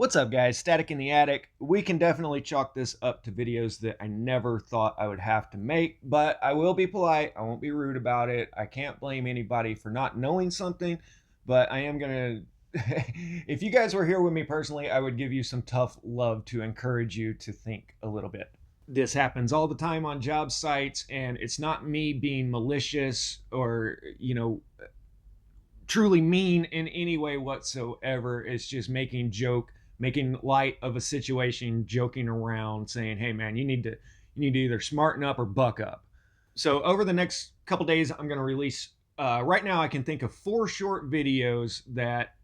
What's up, guys? Static in the Attic. We can definitely chalk this up to videos that I never thought I would have to make, but I will be polite. I won't be rude about it. I can't blame anybody for not knowing something, but I am going to, if you guys were here with me personally, I would give you some tough love to encourage you to think a little bit. This happens all the time on job sites, and it's not me being malicious or, truly mean in any way whatsoever. It's just making light of a situation, joking around, saying, "Hey, man, you need to either smarten up or buck up." So over the next couple days, I'm going to release. Right now, I can think of 4 short videos that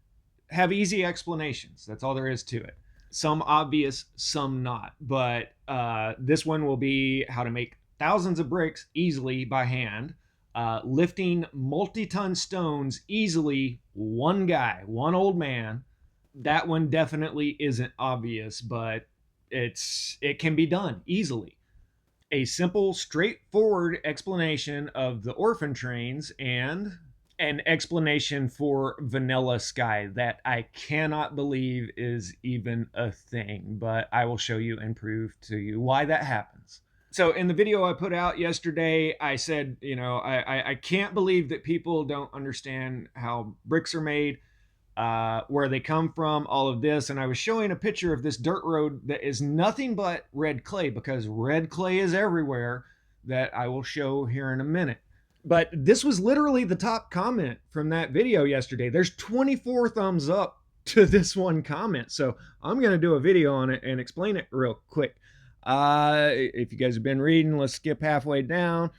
have easy explanations. That's all there is to it. Some obvious, some not. But this one will be how to make thousands of bricks easily by hand. Lifting multi-ton stones easily, one guy, one old man. That one definitely isn't obvious, but it can be done easily. A simple, straightforward explanation of the orphan trains and an explanation for Vanilla Sky that I cannot believe is even a thing, but I will show you and prove to you why that happens. So in the video I put out yesterday, I said, I can't believe that people don't understand how bricks are made, where they come from, all of this. And I was showing a picture of this dirt road that is nothing but red clay, because red clay is everywhere, that I will show here in a minute. But this was literally the top comment from that video yesterday. There's 24 thumbs up to this one comment. So I'm going to do a video on it and explain it real quick. If you guys have been reading, let's skip halfway down.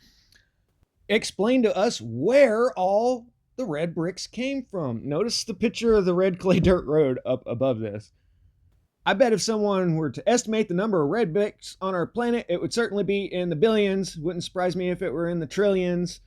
Explain to us where all the red bricks came from. Notice the picture of the red clay dirt road up above this. I bet if someone were to estimate the number of red bricks on our planet, it would certainly be in the billions. Wouldn't surprise me if it were in the trillions.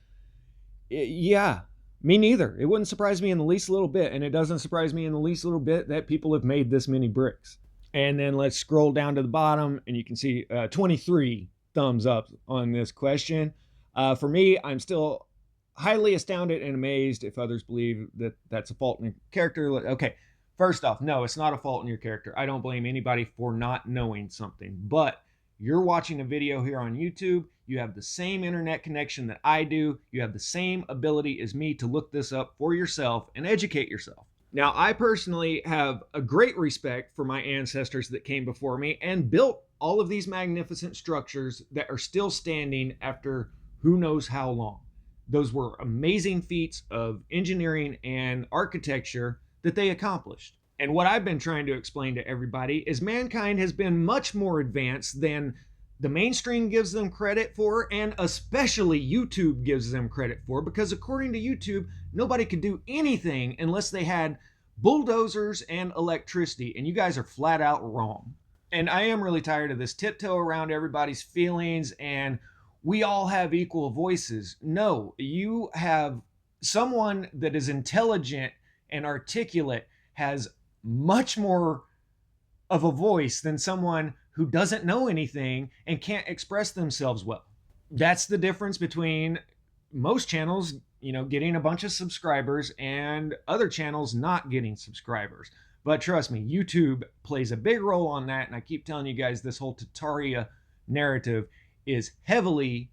Yeah, me neither. It wouldn't surprise me in the least little bit, and it doesn't surprise me in the least little bit that people have made this many bricks. And then let's scroll down to the bottom, and you can see 23 thumbs up on this question. For me, I'm still highly astounded and amazed if others believe that that's a fault in your character. Okay, first off, no, it's not a fault in your character. I don't blame anybody for not knowing something, but you're watching a video here on YouTube. You have the same internet connection that I do. You have the same ability as me to look this up for yourself and educate yourself. Now, I personally have a great respect for my ancestors that came before me and built all of these magnificent structures that are still standing after who knows how long. Those were amazing feats of engineering and architecture that they accomplished. And what I've been trying to explain to everybody is mankind has been much more advanced than the mainstream gives them credit for, and especially YouTube gives them credit for, because according to YouTube, nobody could do anything unless they had bulldozers and electricity, and you guys are flat out wrong. And I am really tired of this tiptoe around everybody's feelings and we all have equal voices. No, you have someone that is intelligent and articulate has much more of a voice than someone who doesn't know anything and can't express themselves well. That's the difference between most channels, getting a bunch of subscribers and other channels not getting subscribers. But trust me, YouTube plays a big role on that. And I keep telling you guys, this whole Tataria narrative is heavily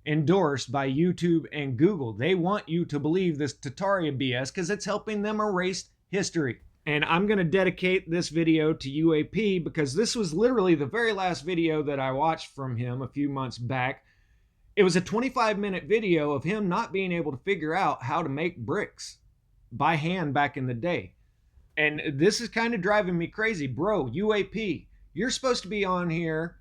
endorsed by YouTube and Google. They want you to believe this Tataria BS because it's helping them erase history. And I'm going to dedicate this video to UAP because this was literally the very last video that I watched from him a few months back. It was a 25-minute video of him not being able to figure out how to make bricks by hand back in the day. And this is kind of driving me crazy. Bro, UAP, you're supposed to be on here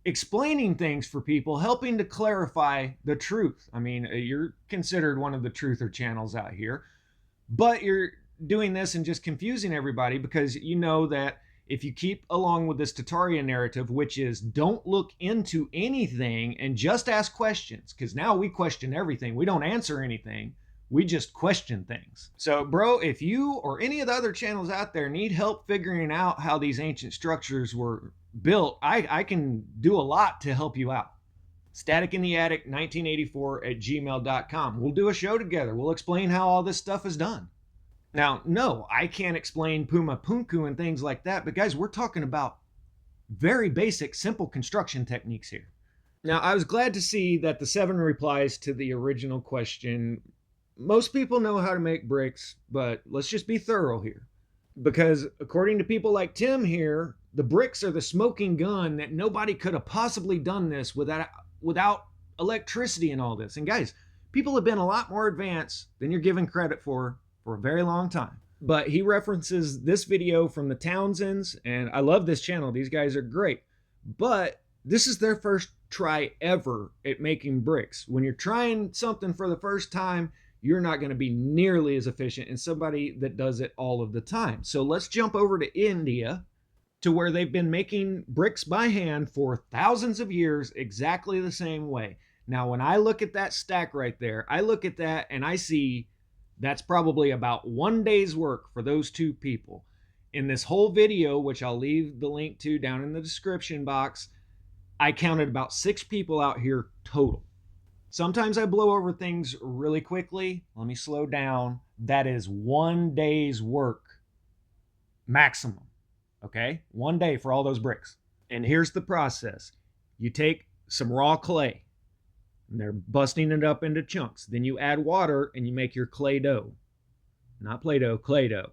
explaining things for people, helping to clarify the truth. I mean, you're considered one of the truther channels out here, but you're doing this and just confusing everybody because you know that if you keep along with this Tataria narrative, which is don't look into anything and just ask questions, because now we question everything. We don't answer anything. We just question things. So, bro, if you or any of the other channels out there need help figuring out how these ancient structures were built, I can do a lot to help you out. staticintheattic1984 at gmail.com. We'll do a show together. We'll explain how all this stuff is done. Now, no, I can't explain Puma Punku and things like that, but guys, we're talking about very basic, simple construction techniques here. Now, I was glad to see that the 7 replies to the original question. Most people know how to make bricks, but let's just be thorough here. Because according to people like Tim here, the bricks are the smoking gun that nobody could have possibly done this without electricity and all this. And guys, people have been a lot more advanced than you're given credit for a very long time. But he references this video from the Townsends, and I love this channel. These guys are great. But this is their first try ever at making bricks. When you're trying something for the first time, you're not going to be nearly as efficient as somebody that does it all of the time. So let's jump over to India, to where they've been making bricks by hand for thousands of years exactly the same way. Now, when I look at that stack right there, I look at that and I see that's probably about 1 day's work for those 2 people. In this whole video, which I'll leave the link to down in the description box, I counted about 6 people out here total. Sometimes I blow over things really quickly. Let me slow down. That is 1 day's work maximum. Okay? 1 day for all those bricks. And here's the process. You take some raw clay, and they're busting it up into chunks. Then you add water and you make your clay dough. Not Play-Doh, clay dough.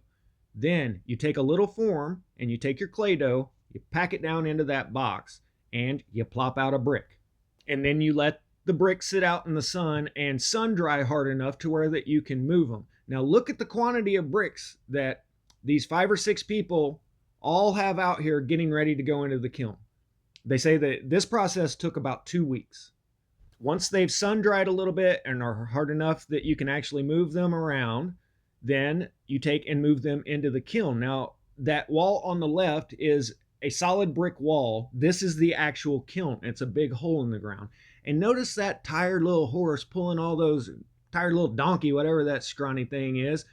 Then you take a little form and you take your clay dough, you pack it down into that box, and you plop out a brick. And then you let the bricks sit out in the sun and sun dry hard enough to where that you can move them. Now look at the quantity of bricks that these 5 or 6 people all have out here getting ready to go into the kiln. They say that this process took about 2 weeks. Once they've sun dried a little bit and are hard enough that you can actually move them around, then you take and move them into the kiln. Now that wall on the left is a solid brick wall. This is the actual kiln. It's a big hole in the ground. And notice that tired little horse pulling all those, tired little donkey, whatever that scrawny thing is,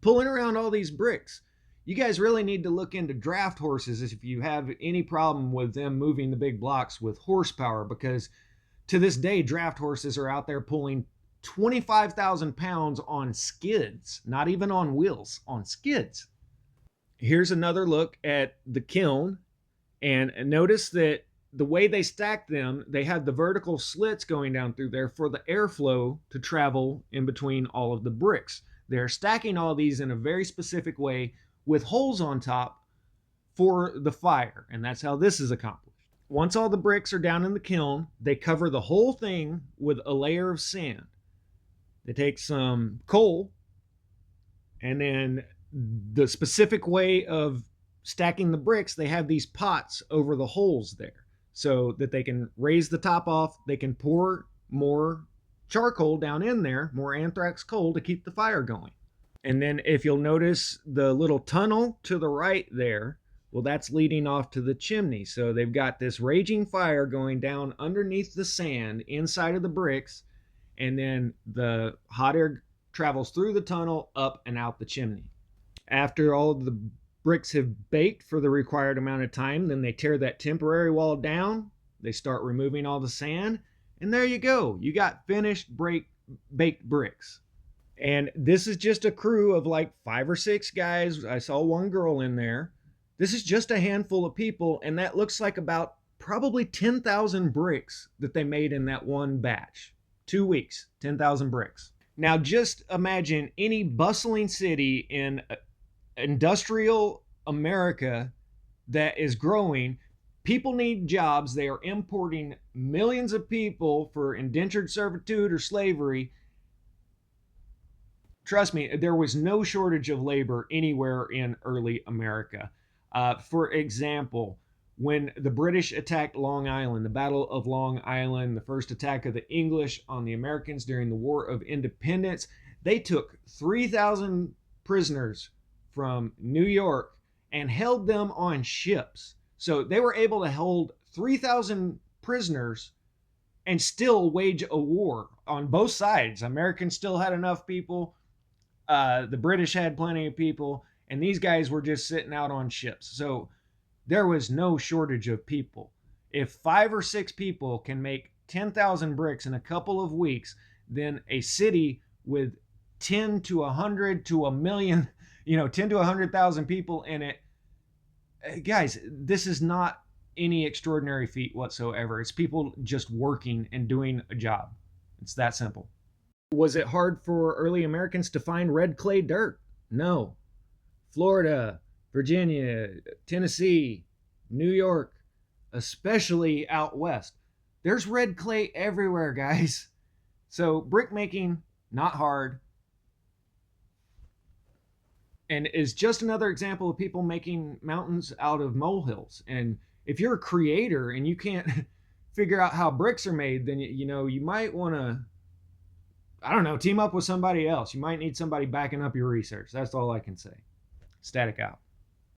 pulling around all these bricks. You guys really need to look into draft horses if you have any problem with them moving the big blocks with horsepower, because to this day, draft horses are out there pulling 25,000 pounds on skids, not even on wheels, on skids. Here's another look at the kiln, and notice that the way they stack them, they have the vertical slits going down through there for the airflow to travel in between all of the bricks. They're stacking all these in a very specific way with holes on top for the fire, and that's how this is accomplished. Once all the bricks are down in the kiln, they cover the whole thing with a layer of sand. They take some coal, and then the specific way of stacking the bricks, they have these pots over the holes there so that they can raise the top off. They can pour more charcoal down in there, more anthrax coal to keep the fire going. And then if you'll notice the little tunnel to the right there, well, that's leading off to the chimney. So they've got this raging fire going down underneath the sand inside of the bricks, and then the hot air travels through the tunnel up and out the chimney. After all of the bricks have baked for the required amount of time, then they tear that temporary wall down. They start removing all the sand, and there you go. You got finished baked bricks. And this is just a crew of like 5 or 6 guys. I saw one girl in there. This is just a handful of people, and that looks like about probably 10,000 bricks that they made in that one batch. 2 weeks, 10,000 bricks. Now just imagine any bustling city in industrial America that is growing. People need jobs. They are importing millions of people for indentured servitude or slavery. Trust me, there was no shortage of labor anywhere in early America. For example, when the British attacked Long Island, the Battle of Long Island, the first attack of the English on the Americans during the War of Independence, they took 3,000 prisoners from New York and held them on ships. So they were able to hold 3,000 prisoners and still wage a war on both sides. Americans still had enough people. The British had plenty of people, and these guys were just sitting out on ships. So there was no shortage of people. If 5 or 6 people can make 10,000 bricks in a couple of weeks, then a city with 10 to 100 to a million, 10 to 100,000 people in it. Guys, this is not any extraordinary feat whatsoever. It's people just working and doing a job. It's that simple. Was it hard for early Americans to find red clay dirt? No. Florida, Virginia, Tennessee, New York, especially out west, there's red clay everywhere, guys. So brick making, not hard, and is just another example of people making mountains out of molehills. And if you're a creator and you can't figure out how bricks are made, then you might want to, I don't know, team up with somebody else. You might need somebody backing up your research. That's all I can say. Static out.